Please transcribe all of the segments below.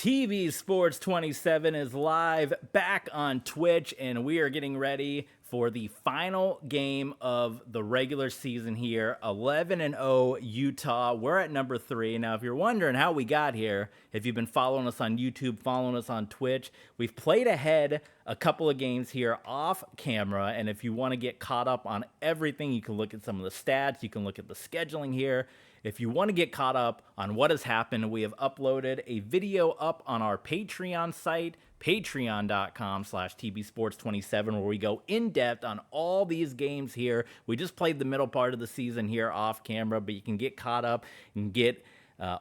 TV Sports 27 is live back on Twitch, and we are getting ready for the final game of the regular season here. 11-0 Utah. We're at number 3. Now, if you're wondering how we got here, if you've been following us on YouTube, following us on Twitch, we've played ahead a couple of games here off camera, and if you want to get caught up on everything, you can look at some of the stats, you can look at the scheduling here. If you want to get caught up on what has happened, we have uploaded a video up on our Patreon site, patreon.com/tbsports27, where we go in depth on all these games here. We just played the middle part of the season here off camera, but you can get caught up and get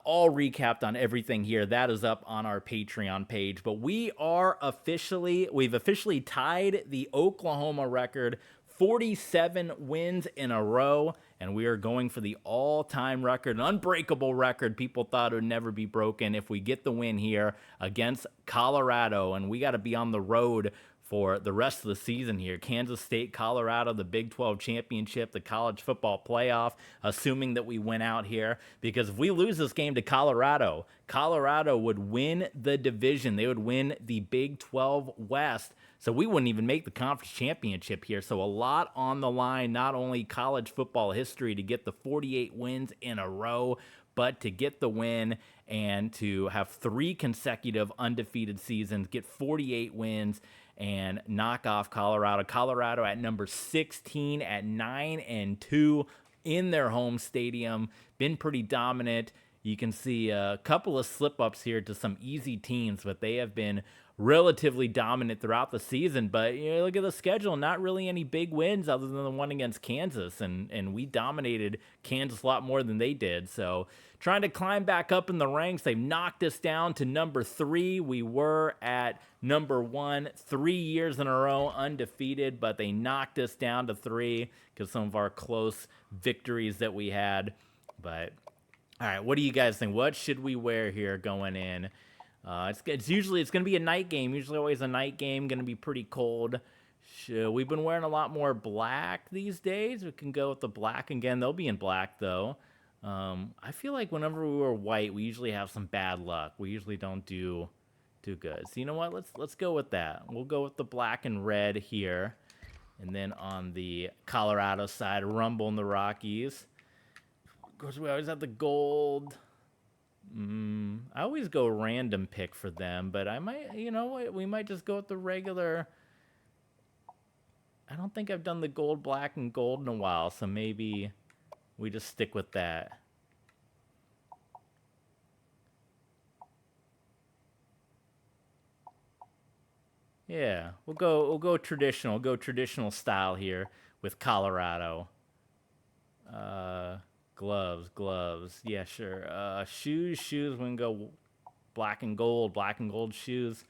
all recapped on everything here. That is up on our Patreon page. But we've officially tied the Oklahoma record, 47 wins in a row, and we are going for the all-time record, an unbreakable record. People thought it would never be broken if we get the win here against Colorado, and we got to be on the road for the rest of the season here. Kansas State, Colorado, the Big 12 championship, the college football playoff, assuming that we win out here. Because if we lose this game to Colorado, Colorado would win the division. They would win the Big 12 West. So we wouldn't even make the conference championship here. So a lot on the line, not only college football history to get the 48 wins in a row, but to get the win and to have 3 consecutive undefeated seasons, get 48 wins, and knock off Colorado. Colorado at number 16 at 9-2 in their home stadium. Been pretty dominant. You can see a couple of slip-ups here to some easy teams, but they have been relatively dominant throughout the season. But you know, look at the schedule, not really any big wins other than the one against Kansas, and we dominated Kansas a lot more than they did. So trying to climb back up in the ranks. They've knocked us down to number 3. We were at number 1 3 years in a row undefeated, but they knocked us down to 3 because some of our close victories that we had. But all right, what do you guys think? What should we wear here going in? It's going to be a night game. Usually always a night game. Going to be pretty cold. We've been wearing a lot more black these days. We can go with the black again. They'll be in black though. I feel like whenever we wear white, we usually have some bad luck. We usually don't do too good. So you know what? Let's go with that. We'll go with the black and red here, and then on the Colorado side, Rumble in the Rockies. Of course, we always have the gold. I always go random pick for them, but I might, you know what, we might just go with the regular. I don't think I've done the gold, black, and gold in a while, so maybe we just stick with that. Yeah, we'll go traditional. We'll go traditional style here with Colorado. Gloves. Yeah, sure. Shoes. We can go black and gold shoes.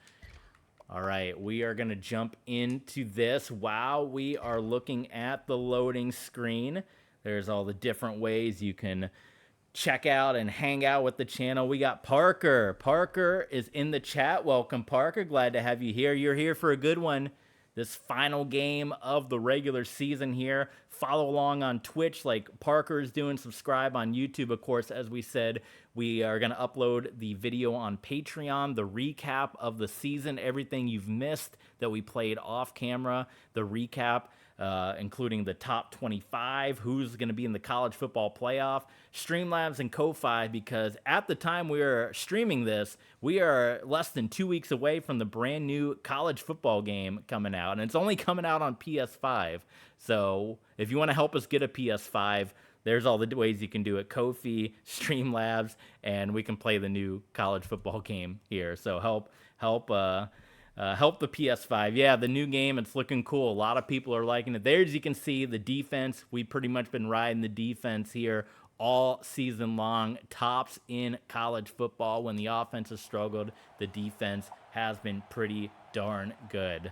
All right, we are going to jump into this. Wow, we are looking at the loading screen. There's all the different ways you can check out and hang out with the channel. We got Parker. Parker is in the chat. Welcome, Parker. Glad to have you here. You're here for a good one. This final game of the regular season here. Follow along on Twitch like Parker is doing. Subscribe on YouTube, of course. As we said, we are going to upload the video on Patreon, the recap of the season, everything you've missed that we played off camera, the recap, including the top 25, who's going to be in the college football playoff, Streamlabs and Ko-Fi, because at the time we are streaming this, we are less than 2 weeks away from the brand new college football game coming out, and it's only coming out on PS5. So if you want to help us get a PS5, there's all the ways you can do it. Ko-Fi, Streamlabs, and we can play the new college football game here. So help the PS5. Yeah, the new game, it's looking cool. A lot of people are liking it. There, as you can see, the defense, we've pretty much been riding the defense here all season long. Tops in college football. When the offense has struggled, the defense has been pretty darn good.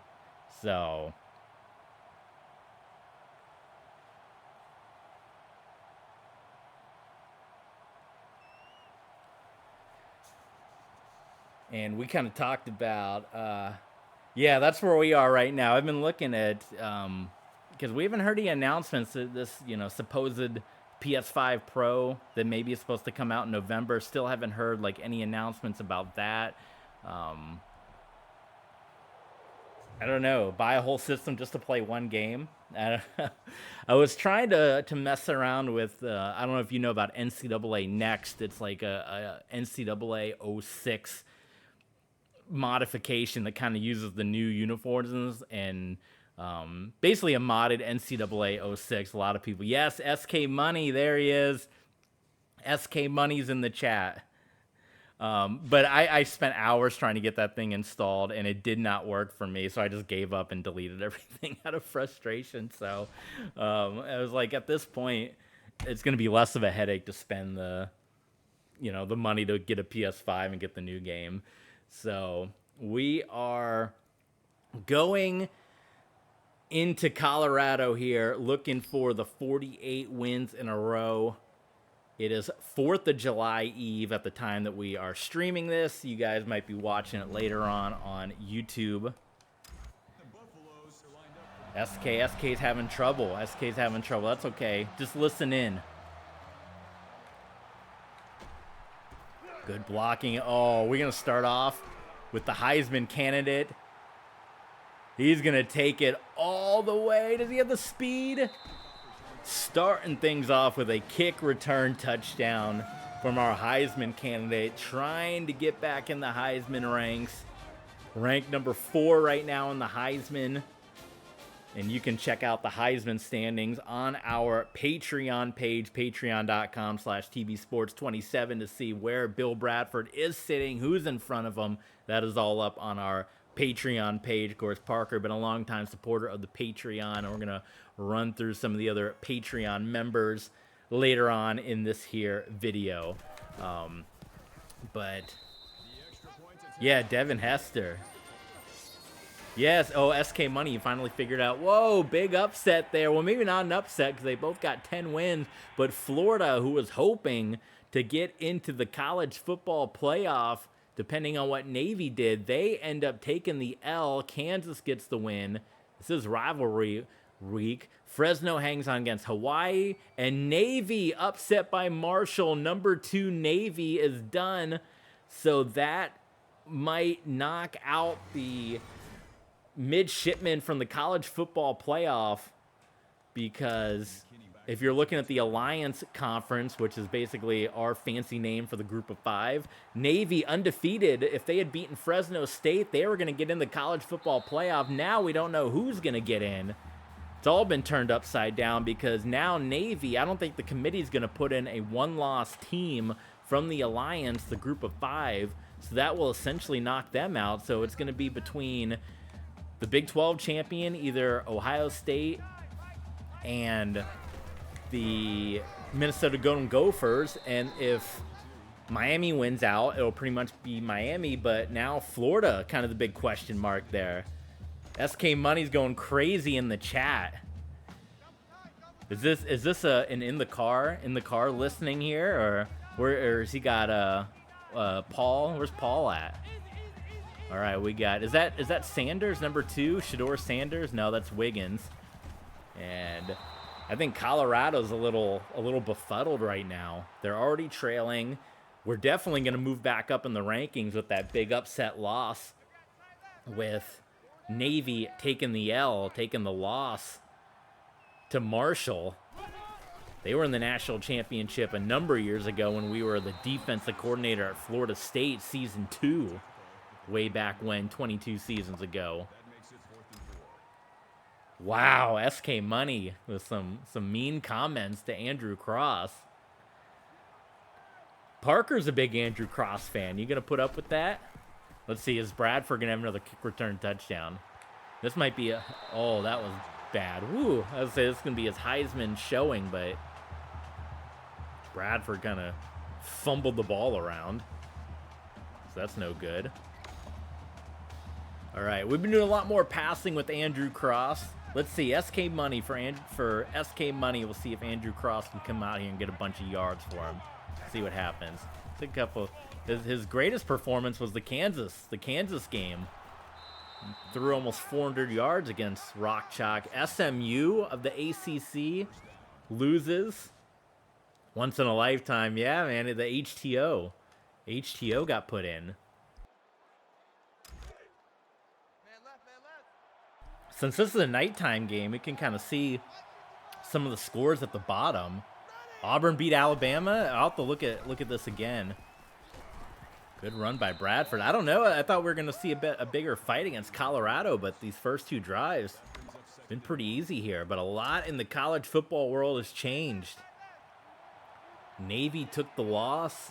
So and we kind of talked about, yeah, that's where we are right now. I've been looking at, because we haven't heard any announcements that this, supposed PS5 Pro that maybe is supposed to come out in November. Still haven't heard like any announcements about that. I don't know, buy a whole system just to play one game. I was trying to mess around with, I don't know if you know about NCAA Next. It's like a NCAA 06 modification that kind of uses the new uniforms and basically a modded NCAA 06. A lot of people, yes, SK Money, there he is. SK Money's in the chat. But I spent hours trying to get that thing installed, and it did not work for me, so I just gave up and deleted everything out of frustration. So I was like, at this point, it's going to be less of a headache to spend the money to get a PS5 and get the new game. So we are going into Colorado here, looking for the 48 wins in a row. It is 4th of July Eve at the time that we are streaming this. You guys might be watching it later on YouTube. SK's having trouble. SK's having trouble. That's okay. Just listen in. Good blocking. Oh, we're going to start off with the Heisman candidate. He's going to take it all the way. Does he have the speed? Starting things off with a kick return touchdown from our Heisman candidate, trying to get back in the Heisman ranks. Ranked number 4 right now in the Heisman. And you can check out the Heisman standings on our Patreon page, patreon.com/TBSports27, to see where Bill Bradford is sitting, who's in front of him. That is all up on our Patreon page. Of course, Parker, been a long-time supporter of the Patreon, and we're going to run through some of the other Patreon members later on in this here video. But yeah, Devin Hester. Yes, oh, SK Money, you finally figured out. Whoa, big upset there. Well, maybe not an upset because they both got 10 wins, but Florida, who was hoping to get into the college football playoff, depending on what Navy did, they end up taking the L. Kansas gets the win. This is rivalry week. Fresno hangs on against Hawaii, and Navy upset by Marshall. Number 2 Navy is done, so that might knock out the midshipmen from the college football playoff, because if you're looking at the Alliance Conference, which is basically our fancy name for the group of 5, Navy undefeated. If they had beaten Fresno State, they were going to get in the college football playoff. Now we don't know who's going to get in. It's all been turned upside down because now Navy, I don't think the committee's going to put in a one-loss team from the Alliance, the group of 5, so that will essentially knock them out. So it's going to be between the Big 12 champion, either Ohio State, and the Minnesota Golden Gophers. And if Miami wins out, it'll pretty much be Miami. But now Florida, kind of the big question mark there. SK Money's going crazy in the chat. Is this an in the car listening here, or has he got Paul? Where's Paul at? All right, we got, is that Sanders, number 2, Shador Sanders? No, that's Wiggins. And I think Colorado's a little befuddled right now. They're already trailing. We're definitely going to move back up in the rankings with that big upset loss, with Navy taking the L, taking the loss to Marshall. They were in the national championship a number of years ago when we were the defensive coordinator at Florida State season 2. Way back when, 22 seasons ago. Wow, SK Money with some mean comments to Andrew Cross. Parker's a big Andrew Cross fan. You gonna put up with that? Let's see, is Bradford gonna have another kick return touchdown? This might be a, oh, that was bad. Woo, I would say this is gonna be his Heisman showing, but Bradford kind of fumbled the ball around, so that's no good. All right, we've been doing a lot more passing with Andrew Cross. Let's see, SK Money for SK Money. We'll see if Andrew Cross can come out here and get a bunch of yards for him. See what happens. It's a couple. His greatest performance was the Kansas game. Threw almost 400 yards against Rock Chalk. SMU of the ACC loses once in a lifetime. Yeah, man, the HTO got put in. Since this is a nighttime game, we can kind of see some of the scores at the bottom. Auburn beat Alabama. I'll have to look at this again. Good run by Bradford. I don't know. I thought we were going to see a bigger fight against Colorado, but these first 2 drives been pretty easy here. But a lot in the college football world has changed. Navy took the loss,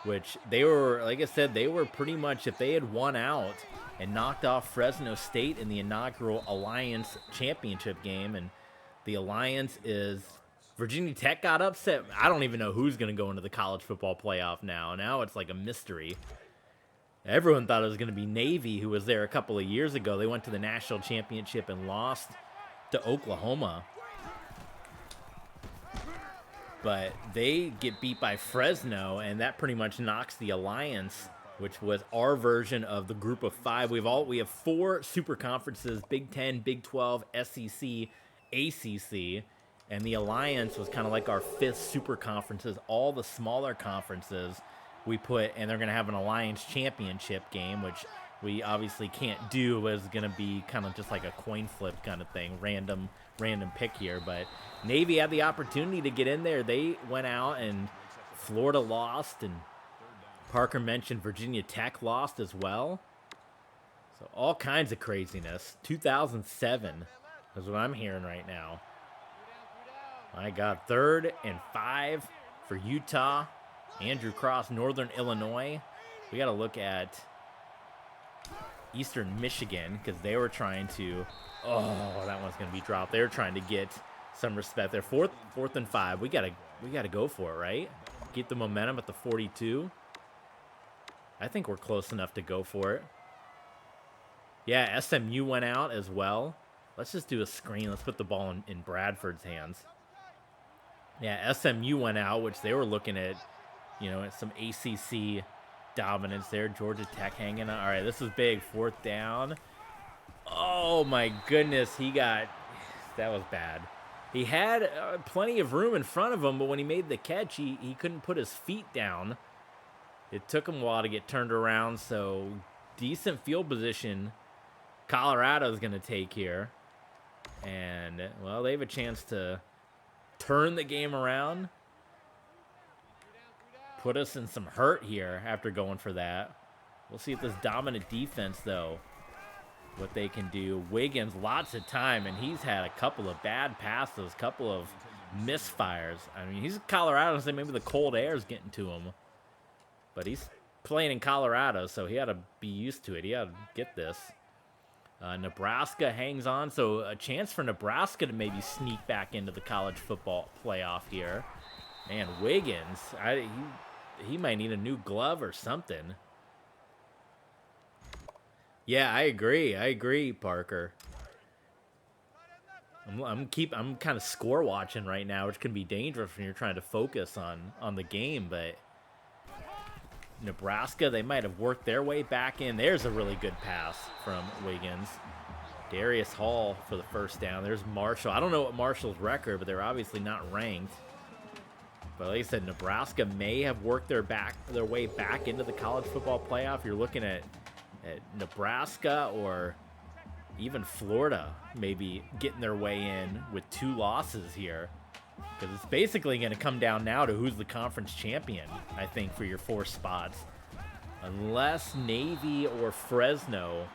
which they were, like I said, they were pretty much, if they had won out and knocked off Fresno State in the inaugural Alliance Championship game, and the Alliance is Virginia Tech got upset. I don't even know who's going to go into the college football playoff now. Now it's like a mystery. Everyone thought it was going to be Navy, who was there a couple of years ago. They went to the national championship and lost to Oklahoma. But they get beat by Fresno, and that pretty much knocks the Alliance, which was our version of the group of 5. We have 4 super conferences: Big 10, Big 12, SEC, ACC. And the Alliance was kind of like our 5th super conferences. All the smaller conferences we put, and they're going to have an Alliance championship game, which we obviously can't do. It's going to be kind of just like a coin flip kind of thing, random pick here. But Navy had the opportunity to get in there. They went out, and Florida lost, and Parker mentioned Virginia Tech lost as well. So all kinds of craziness. 2007 is what I'm hearing right now. My God, 3rd and 5 for Utah. Andrew Cross, Northern Illinois. We got to look at Eastern Michigan, because they were trying to, oh, that one's going to be dropped. They were trying to get some respect there. Fourth and 5. We got to go for it, right? Get the momentum at the 42. I think we're close enough to go for it. Yeah, SMU went out as well. Let's just do a screen. Let's put the ball in Bradford's hands. Yeah, SMU went out, which they were looking at, some ACC dominance there. Georgia Tech hanging on. All right, this is big. 4th down. Oh, my goodness. That was bad. He had plenty of room in front of him, but when he made the catch, he couldn't put his feet down. It took him a while to get turned around, so decent field position Colorado's going to take here. And, well, they have a chance to turn the game around, put us in some hurt here after going for that. We'll see if this dominant defense, though, what they can do. Wiggins, lots of time, and he's had a couple of bad passes, couple of misfires. I mean, he's Colorado, so maybe the cold air is getting to him. But he's playing in Colorado, so he had to be used to it. He had to get this. Nebraska hangs on, so a chance for Nebraska to maybe sneak back into the college football playoff here. And Wiggins, he might need a new glove or something. Yeah, I agree, Parker. I'm kind of score watching right now, which can be dangerous when you're trying to focus on the game, but Nebraska, they might have worked their way back in. There's a really good pass from Wiggins. Darius Hall for the first down. There's Marshall. I don't know what Marshall's record, but they're obviously not ranked. But like I said, Nebraska may have worked their way back into the college football playoff. You're looking at Nebraska or even Florida maybe getting their way in with 2 losses here. Because it's basically going to come down now to who's the conference champion, I think, for your 4 spots. Unless Navy or Fresno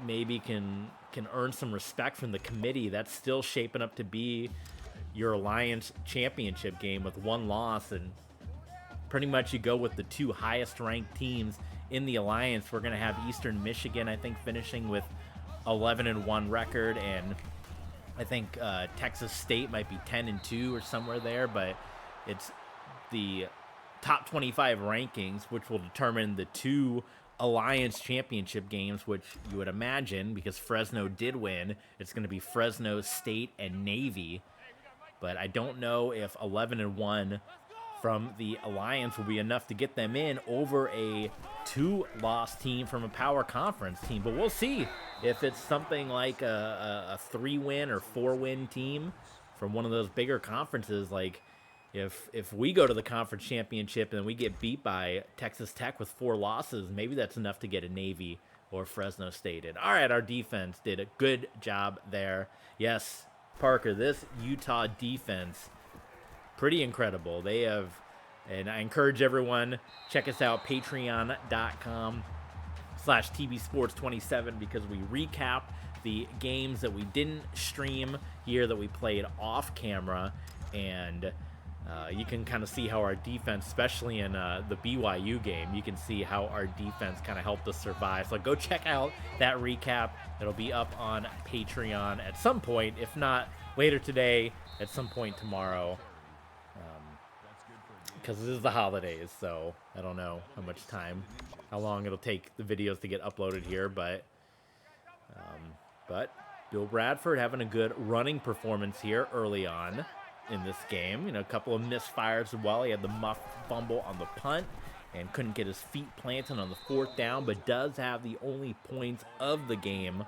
maybe can earn some respect from the committee, that's still shaping up to be your Alliance championship game with 1 loss. And pretty much you go with the 2 highest ranked teams in the Alliance. We're going to have Eastern Michigan, I think, finishing with 11-1 record, and I think Texas State might be 10-2 or somewhere there, but it's the top 25 rankings, which will determine the 2 Alliance championship games, which you would imagine, because Fresno did win, it's going to be Fresno State and Navy. But I don't know if 11-1 from the Alliance will be enough to get them in over a 2-loss team from a power conference team. But we'll see if it's something like a 3-win or 4-win team from one of those bigger conferences. Like if we go to the conference championship and we get beat by Texas Tech with 4 losses, maybe that's enough to get a Navy or Fresno State did. All right, our defense did a good job there. Yes, Parker, this Utah defense, pretty incredible. They have, and I encourage everyone, check us out, patreon.com/TBSports27, because we recap the games that we didn't stream here that we played off camera, and you can kind of see how our defense, especially in the BYU game, you can see how our defense kind of helped us survive. So go check out that recap. It'll be up on Patreon at some point, if not later today, at some point tomorrow, because this is the holidays, so I don't know how long it'll take the videos to get uploaded here, but Bill Bradford having a good running performance here early on in this game. You know, a couple of misfires as well. He had the muff fumble on the punt and couldn't get his feet planted on the 4th down, but does have the only points of the game.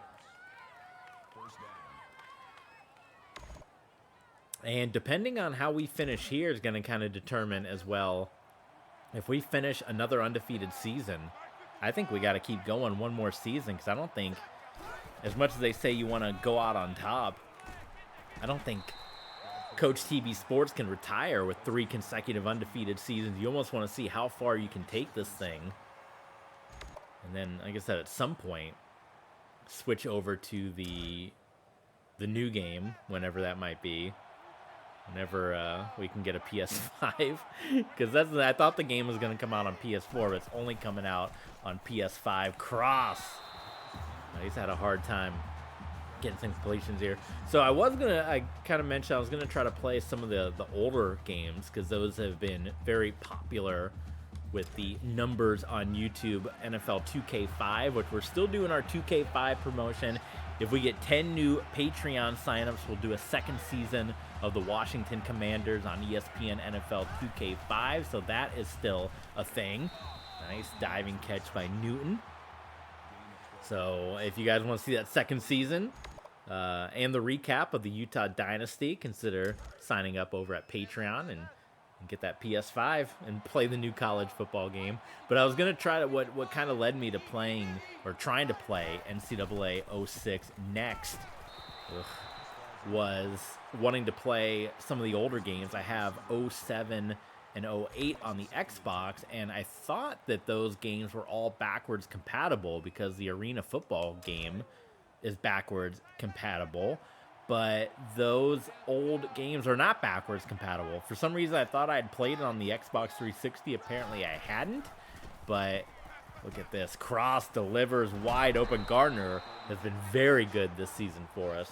And depending on how we finish here is going to kind of determine as well. If we finish another undefeated season, I think we got to keep going one more season, because I don't think, as much as they say you want to go out on top, I don't think Coach TB Sports can retire with 3 consecutive undefeated seasons. You almost want to see how far you can take this thing. And then, like I said, at some point, switch over to the new game, whenever that might be. Whenever we can get a PS5. Because I thought the game was going to come out on PS4, but it's only coming out on PS5. Cross. He's had a hard time getting some completions here. So I kind of mentioned I was gonna try to play some of the older games, because those have been very popular with the numbers on YouTube. NFL 2K5, which we're still doing our 2K5 promotion. If we get 10 new Patreon signups, we'll do a 2nd season of the Washington Commanders on ESPN NFL 2K5. So that is still a thing. Nice diving catch by Newton. So if you guys want to see that 2nd season and the recap of the Utah Dynasty, consider signing up over at Patreon and get that PS5 and play the new college football game. But I was going to try to, what kind of led me to playing, or trying to play NCAA 06 next, was wanting to play some of the older games. I have 07 and 08 on the Xbox, and I thought that those games were all backwards compatible, because the arena football game is backwards compatible, but those old games are not backwards compatible. For some reason, I thought I'd played it on the Xbox 360. Apparently I hadn't, but look at this. Cross delivers wide open. Gardner has been very good this season for us.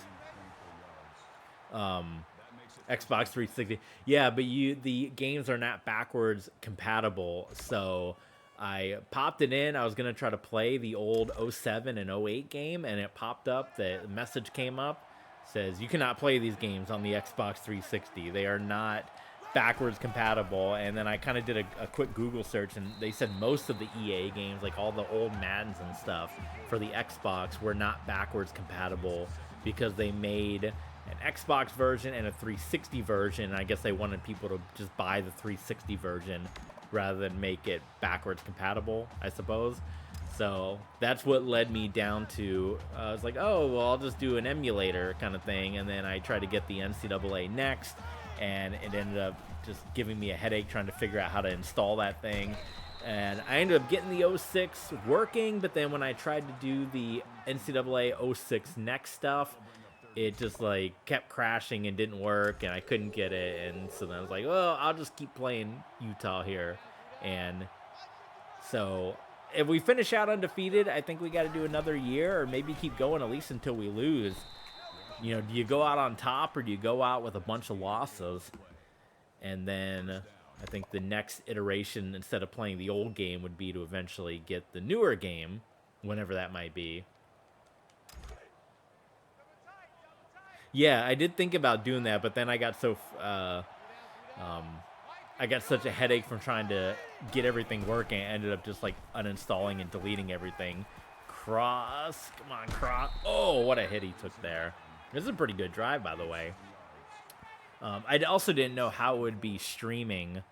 Xbox 360. Yeah, but the games are not backwards compatible, so I popped it in. I was going to try to play the old 07 and 08 game, and it popped up. The message came up, says you cannot play these games on the Xbox 360. They are not backwards compatible. And then I kind of did a quick Google search, and they said most of the EA games, like all the old Maddens and stuff for the Xbox, were not backwards compatible, because they made an Xbox version and a 360 version, and I guess they wanted people to just buy the 360 version rather than make it backwards compatible, I suppose. So that's what led me down to, I was like, oh, well, I'll just do an emulator kind of thing. And then I tried to get the NCAA next, and it ended up just giving me a headache trying to figure out how to install that thing. And I ended up getting the 06 working, but then when I tried to do the NCAA 06 next stuff, it just like kept crashing and didn't work, and I couldn't get it. And so then I was like, well, I'll just keep playing Utah here. And so if we finish out undefeated, I think we got to do another year, or maybe keep going at least until we lose. You know, do you go out on top, or do you go out with a bunch of losses? And then I think the next iteration, instead of playing the old game, would be to eventually get the newer game, whenever that might be. Yeah, I did think about doing that, but then I got so I got such a headache from trying to get everything working. I ended up just like uninstalling and deleting everything. Cross, come on, cross. Oh, what a hit he took there. This is a pretty good drive, by the way. I also didn't know how it would be streaming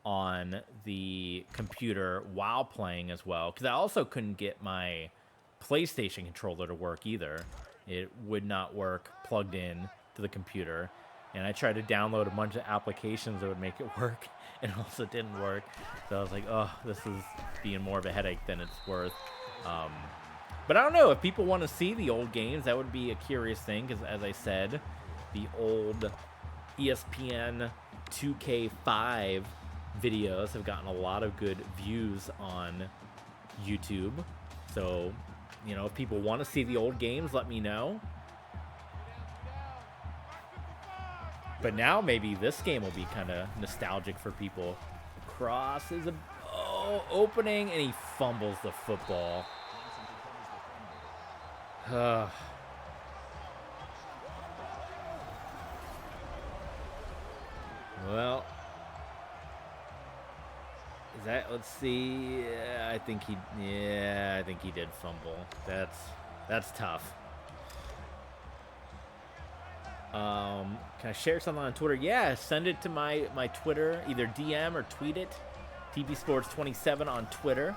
on the computer while playing as well, because I also couldn't get my PlayStation controller to work either. It would not work plugged in to the computer. And I tried to download a bunch of applications that would make it work, and it also didn't work. So I was like, oh, this is being more of a headache than it's worth. But I don't know, if people want to see the old games, that would be a curious thing, because as I said, the old ESPN 2K5 videos have gotten a lot of good views on YouTube. So, you know, if people want to see the old games, let me know. But now maybe this game will be kind of nostalgic for people. Cross is a opening, and he fumbles the football. Well, is that? Let's see. Yeah, I think he did fumble. That's tough. Can I share something on Twitter? Yeah, send it to my Twitter, either DM or tweet it. TBSports27 on Twitter.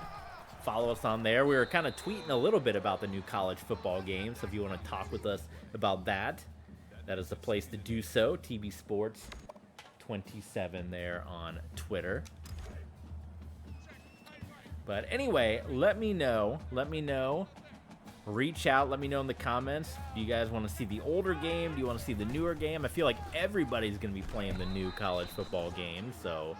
Follow us on there. We were kind of tweeting a little bit about the new college football game, so if you want to talk with us about that, that is the place to do so. TBSports27 there on Twitter. But anyway, let me know. Reach out. Let me know in the comments. Do you guys want to see the older game? Do you want to see the newer game? I feel like everybody's going to be playing the new college football game. So,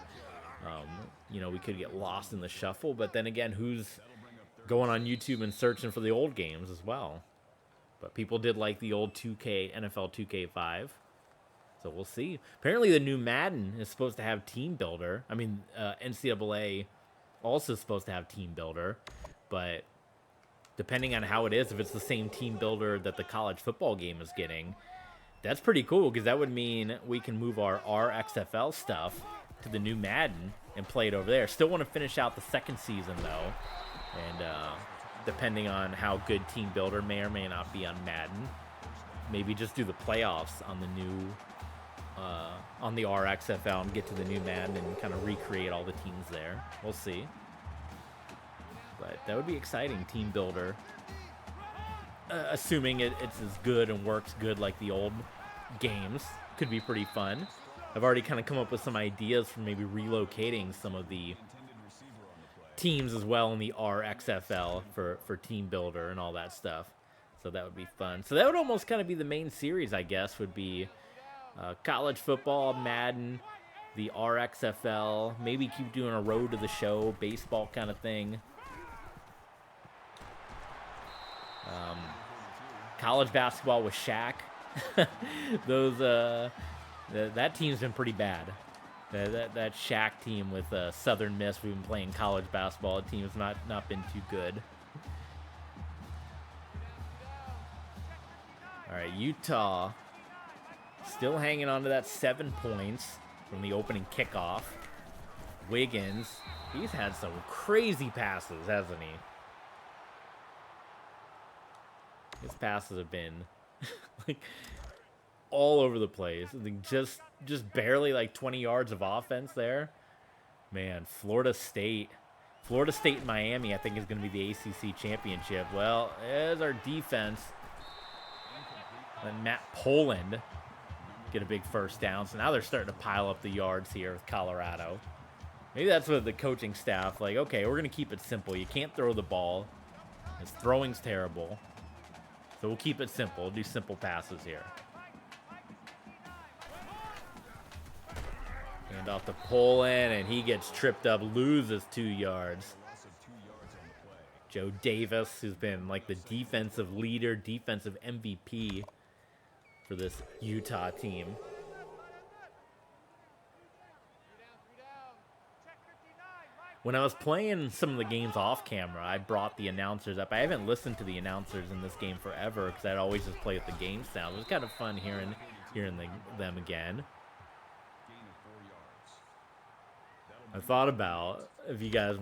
you know, we could get lost in the shuffle. But then again, who's going on YouTube and searching for the old games as well? But people did like the old NFL 2K5. So we'll see. Apparently the new Madden is supposed to have Team Builder. I mean, NCAA also is supposed to have Team Builder. But depending on how it is, if it's the same Team Builder that the college football game is getting, that's pretty cool, because that would mean we can move our RXFL stuff to the new Madden and play it over there. Still want to finish out the second season, though. And depending on how good Team Builder may or may not be on Madden, maybe just do the playoffs on the new, on the RXFL and get to the new Madden and kind of recreate all the teams there. We'll see. But that would be exciting, Team Builder. Assuming it's as good and works good like the old games. Could be pretty fun. I've already kind of come up with some ideas for maybe relocating some of the teams as well in the RXFL for Team Builder and all that stuff. So that would be fun. So that would almost kind of be the main series, I guess, would be college football, Madden, the RXFL, maybe keep doing a road to the show, baseball kind of thing. College basketball with Shaq. That team's been pretty bad. That Shaq team with Southern Miss, we've been playing college basketball. The team's not been too good. All right, Utah still hanging on to that 7 points from the opening kickoff. Wiggins, he's had some crazy passes, hasn't he? His passes have been like all over the place. I think just barely like 20 yards of offense there. Man, Florida State and Miami, I think, is going to be the ACC championship. Well, there's our defense. And Matt Poland get a big first down. So now they're starting to pile up the yards here with Colorado. Maybe that's what the coaching staff, like, okay, we're going to keep it simple. You can't throw the ball. His throwing's terrible. So we'll keep it simple. We'll do simple passes here. Hand off to Poland, and he gets tripped up, loses 2 yards. Joe Davis, who's been like the defensive leader, defensive MVP for this Utah team. When I was playing some of the games off camera, I brought the announcers up. I haven't listened to the announcers in this game forever because I'd always just play with the game sound. It was kind of fun hearing them again. I thought about if you guys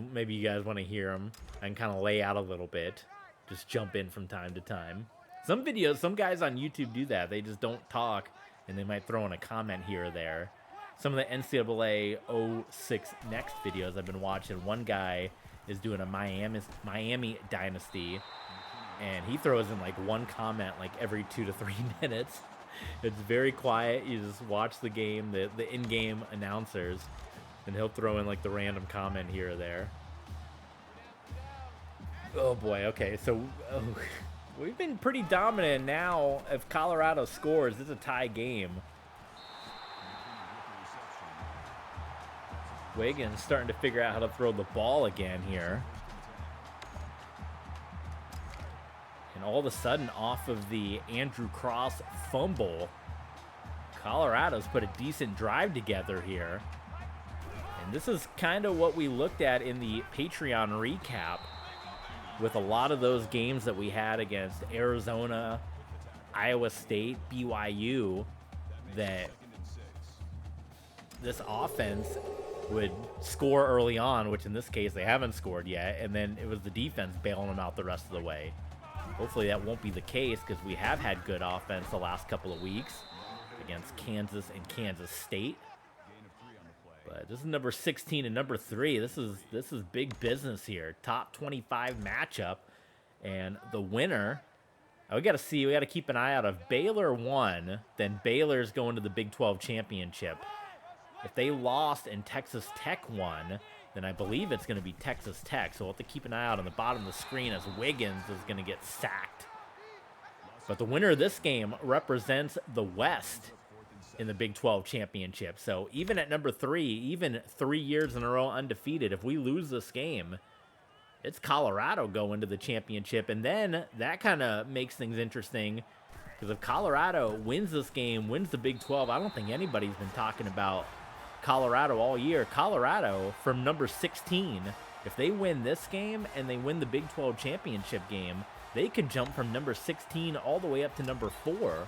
want to hear them, I can kind of lay out a little bit, just jump in from time to time. Some guys on YouTube do that. They just don't talk, and they might throw in a comment here or there. Some of the NCAA 06 Next videos I've been watching, one guy is doing a Miami Dynasty, and he throws in like one comment like every 2 to 3 minutes. It's very quiet. You just watch the game, the in-game announcers, and he'll throw in like the random comment here or there. Oh boy, okay, so we've been pretty dominant now. If Colorado scores, it's a tie game. Wiggins starting to figure out how to throw the ball again here. And all of a sudden, off of the Andrew Cross fumble, Colorado's put a decent drive together here. And this is kind of what we looked at in the Patreon recap with a lot of those games that we had against Arizona, Iowa State, BYU, that this offense would score early on, which in this case they haven't scored yet, and then it was the defense bailing them out the rest of the way. Hopefully that won't be the case, because we have had good offense the last couple of weeks against Kansas and Kansas State. But this is number 16 and number 3. This is big business here. Top 25 matchup, and the winner. We got to keep an eye out. If Baylor won, then Baylor's going to the Big 12 championship. If they lost and Texas Tech won, then I believe it's going to be Texas Tech. So we'll have to keep an eye out on the bottom of the screen as Wiggins is going to get sacked. But the winner of this game represents the West in the Big 12 championship. So even at number 3, even 3 years in a row undefeated, if we lose this game, it's Colorado going to the championship. And then that kind of makes things interesting, because if Colorado wins this game, wins the Big 12, I don't think anybody's been talking about Colorado all year. Colorado from number 16, if they win this game and they win the Big 12 championship game, they could jump from number 16 all the way up to number 4,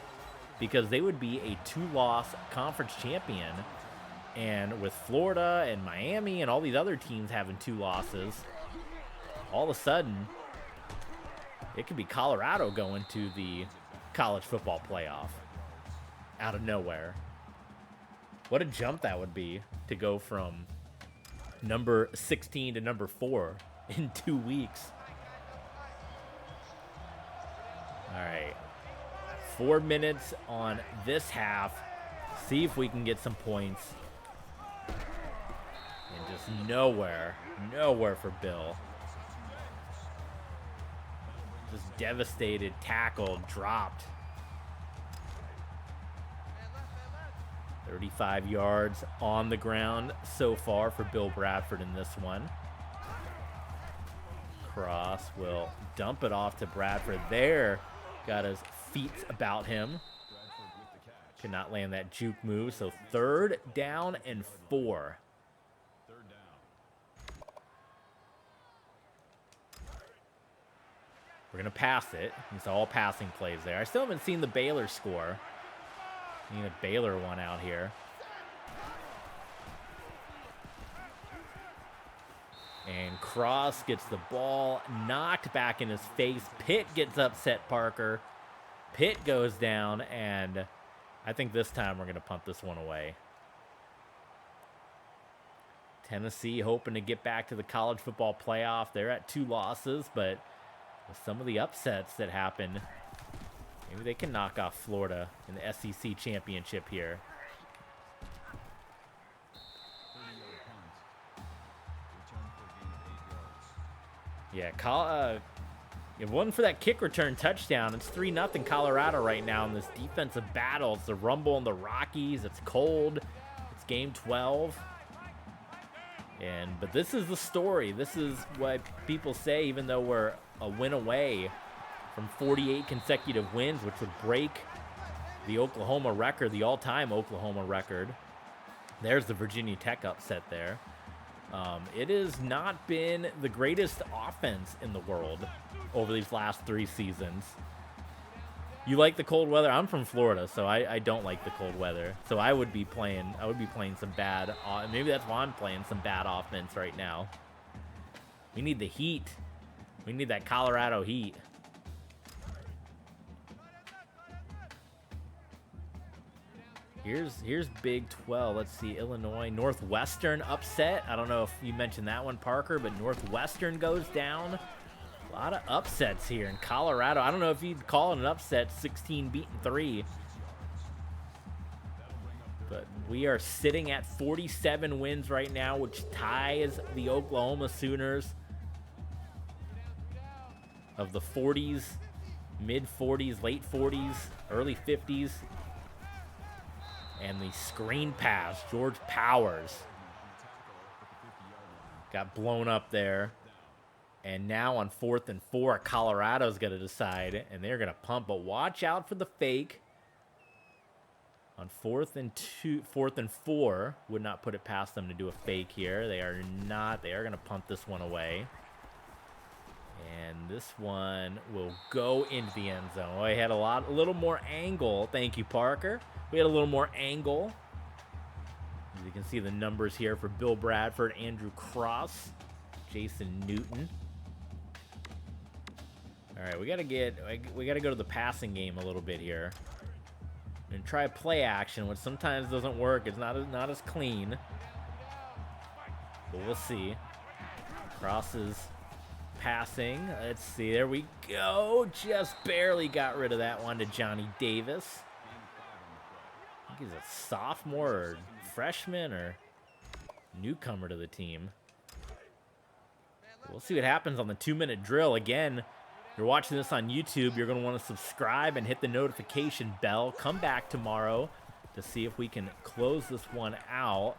because they would be a 2-loss conference champion. And with Florida and Miami and all these other teams having 2 losses, all of a sudden it could be Colorado going to the college football playoff out of nowhere. What a jump that would be to go from number 16 to number 4 in 2 weeks. All right. 4 minutes on this half. See if we can get some points. And just nowhere for Bill. Just devastated, tackled, dropped. 35 yards on the ground so far for Bill Bradford in this one. Cross will dump it off to Bradford there. Got his feet about him. Could not land that juke move. So 3rd down and 4. We're going to pass it. It's all passing plays there. I still haven't seen the Baylor score. Need a Baylor one out here. And Cross gets the ball knocked back in his face. Pitt gets upset Parker. Pitt goes down, and I think this time we're going to punt this one away. Tennessee hoping to get back to the college football playoff. They're at 2 losses, but with some of the upsets that happen, maybe they can knock off Florida in the SEC championship here. Yeah, if it wasn't for that kick return touchdown, it's 3-0 Colorado right now in this defensive battle. It's the rumble in the Rockies. It's cold. It's game 12. But this is the story. This is what people say, even though we're a win away from 48 consecutive wins, which would break the Oklahoma record, the all-time Oklahoma record. There's the Virginia Tech upset there. It has not been the greatest offense in the world over these last 3 seasons. You like the cold weather? I'm from Florida, so I don't like the cold weather. So I would be playing some bad. Maybe that's why I'm playing some bad offense right now. We need the heat. We need that Colorado heat. Here's Big 12. Let's see, Illinois. Northwestern upset. I don't know if you mentioned that one, Parker, but Northwestern goes down A lot of upsets here in Colorado. I don't know if you'd call it an upset, 16 beating 3. But we are sitting at 47 wins right now, which ties the Oklahoma Sooners of the 40s, mid 40s, late 40s, early 50s. And the screen pass, George Powers got blown up there. And now on 4th and 4, Colorado's going to decide, and they're going to pump. But watch out for the fake. On 4th and 4, would not put it past them to do a fake here. They are not. They are going to punt this one away. And this one will go into the end zone. Oh, he had a little more angle. Thank you, Parker. We had a little more angle. As you can see the numbers here for Bill Bradford, Andrew Cross, Jason Newton. All right, we gotta go to the passing game a little bit here, and try play action, which sometimes doesn't work. It's not as clean, but we'll see. Cross is passing. Let's see. There we go. Just barely got rid of that one to Johnny Davis. I think he's a sophomore or freshman or newcomer to the team. We'll see what happens on the 2-minute drill. Again, if you're watching this on YouTube, you're going to want to subscribe and hit the notification bell. Come back tomorrow to see if we can close this one out.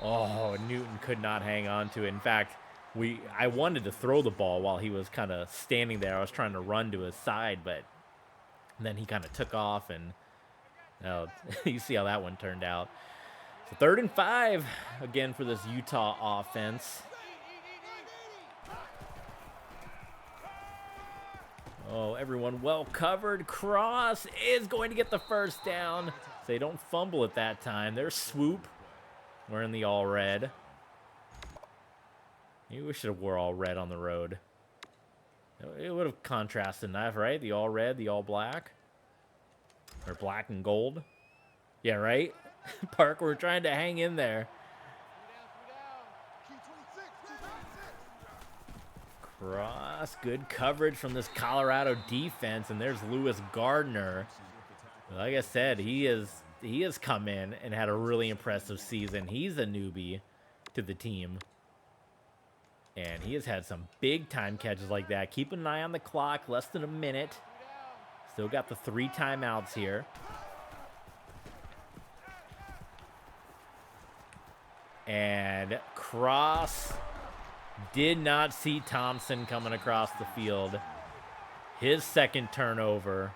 Oh, Newton could not hang on to it. In fact, I wanted to throw the ball while he was kind of standing there. I was trying to run to his side, but then he kind of took off, and you see how that one turned out. So 3rd and 5 again for this Utah offense. Oh, everyone well covered. Cross is going to get the first down. So they don't fumble at that time. There's Swoop wearing the all red. Maybe we should have wore all red on the road. It would have contrasted enough, right? The all red, the all black. Or black and gold. Yeah, right? Park, we're trying to hang in there. Cross, good coverage from this Colorado defense, and there's Lewis Gardner. Like I said, he has come in and had a really impressive season. He's a newbie to the team, and he has had some big time catches like that. Keep an eye on the clock, less than a minute. Still got the 3 timeouts here. And Cross did not see Thompson coming across the field. His second turnover.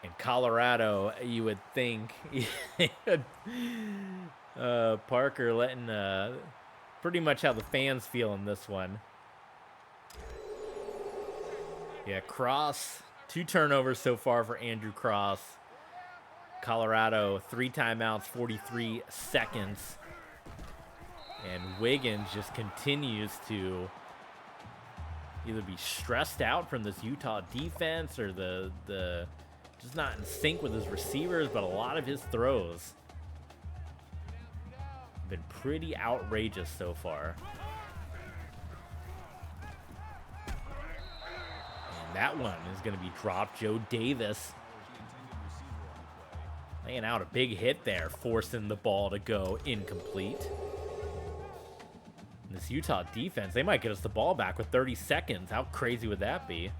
And Colorado, you would think, Parker letting pretty much how the fans feel in this one. Yeah, Cross, 2 turnovers so far for Andrew Cross. Colorado, 3 timeouts, 43 seconds. And Wiggins just continues to either be stressed out from this Utah defense or the just not in sync with his receivers, but a lot of his throws have been pretty outrageous so far. And that one is going to be dropped. Joe Davis laying out a big hit there, forcing the ball to go incomplete. And this Utah defense, they might get us the ball back with 30 seconds. How crazy would that be?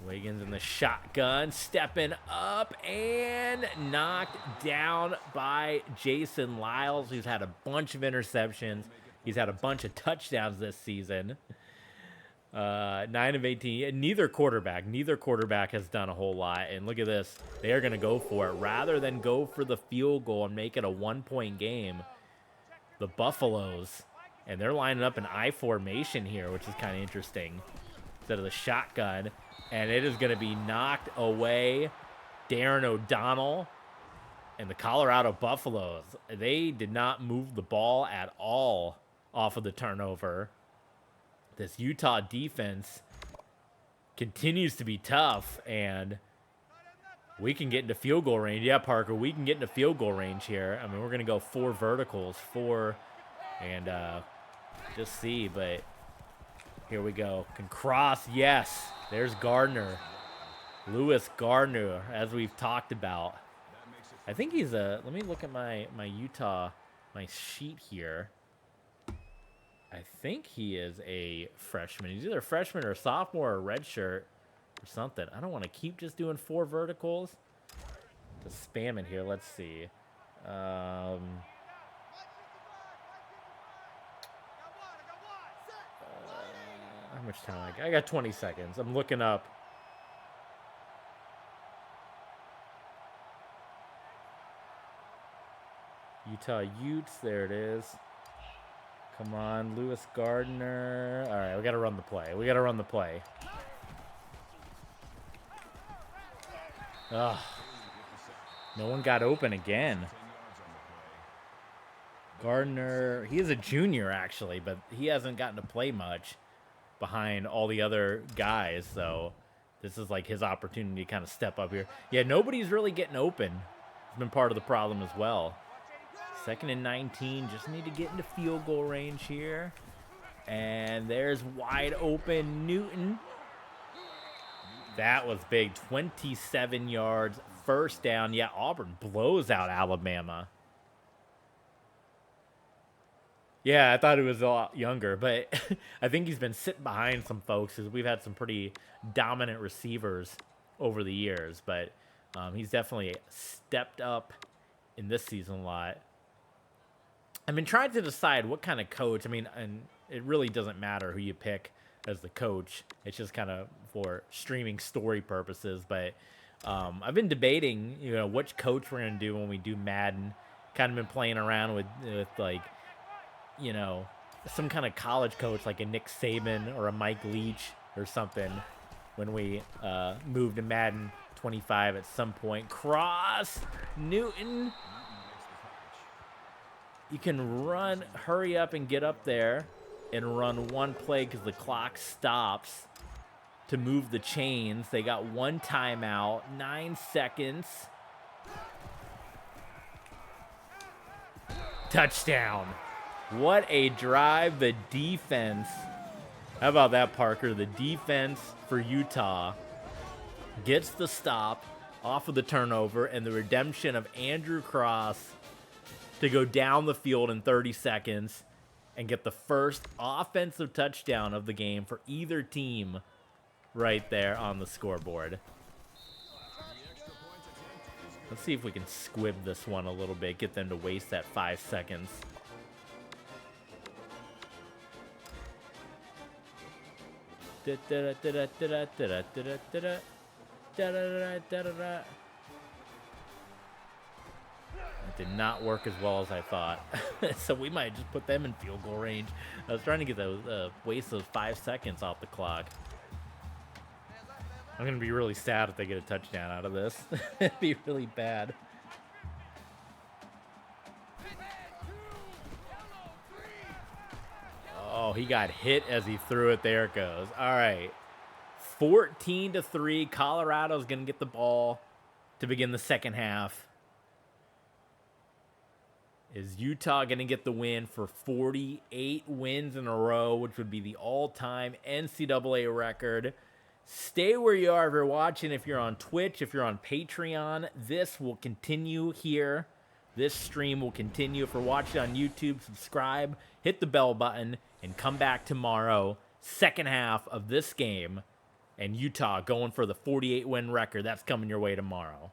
Wiggins in the shotgun, stepping up and knocked down by Jason Lyles, who's had a bunch of interceptions. He's had a bunch of touchdowns this season. 9 of 18. Neither quarterback has done a whole lot. And look at this. They are going to go for it. Rather than go for the field goal and make it a 1-point game, the Buffaloes, and they're lining up an I formation here, which is kind of interesting, instead of the shotgun. And it is going to be knocked away. Darren O'Donnell and the Colorado Buffaloes, they did not move the ball at all off of the turnover. This Utah defense continues to be tough, and we can get into field goal range. Yeah, Parker, we can get into field goal range here. I mean, we're going to go 4 verticals, 4, and just see, but here we go. Can cross, yes. There's Gardner. Lewis Gardner, as we've talked about. I think he's a, let me look at my Utah, my sheet here. I think he is a freshman. He's either a freshman or a sophomore or a redshirt or something. I don't want to keep just doing 4 verticals. Just spam it here. Let's see. How much time? I got 20 seconds. I'm looking up. Utah Utes. There it is. Come on, Lewis Gardner. All right, we got to run the play. We got to run the play. Ugh. No one got open again. Gardner, he is a junior, actually, but he hasn't gotten to play much behind all the other guys, so this is like his opportunity to kind of step up here. Yeah, nobody's really getting open. It's been part of the problem as well. 2nd and 19, just need to get into field goal range here. And there's wide open Newton. That was big, 27 yards, 1st down. Yeah, Auburn blows out Alabama. Yeah, I thought he was a lot younger, but I think he's been sitting behind some folks because we've had some pretty dominant receivers over the years. But he's definitely stepped up in this season a lot. I've been trying to decide what kind of coach. I mean, and it really doesn't matter who you pick as the coach. It's just kind of for streaming story purposes. But I've been debating, you know, which coach we're going to do when we do Madden. Kind of been playing around with like, you know, some kind of college coach like a Nick Saban or a Mike Leach or something when we move to Madden 25 at some point. Cross, Newton. You can run, hurry up and get up there and run one play because the clock stops to move the chains. They got 1 timeout, 9 seconds. Touchdown. What a drive. The defense. How about that, Parker? The defense for Utah gets the stop off of the turnover and the redemption of Andrew Cross to go down the field in 30 seconds and get the first offensive touchdown of the game for either team right there on the scoreboard. Let's see if we can squib this one a little bit, get them to waste that 5 seconds. It did not work as well as I thought. So we might just put them in field goal range. I was trying to get those waste those 5 seconds off the clock. I'm going to be really sad if they get a touchdown out of this. It'd be really bad. Oh, he got hit as he threw it. There it goes. All right. 14-3. Colorado's going to get the ball to begin the second half. Is Utah going to get the win for 48 wins in a row, which would be the all-time NCAA record? Stay where you are if you're watching. If you're on Twitch, if you're on Patreon, this will continue here. This stream will continue. If you're watching on YouTube, subscribe, hit the bell button, and come back tomorrow. Second half of this game, and Utah going for the 48-win record. That's coming your way tomorrow.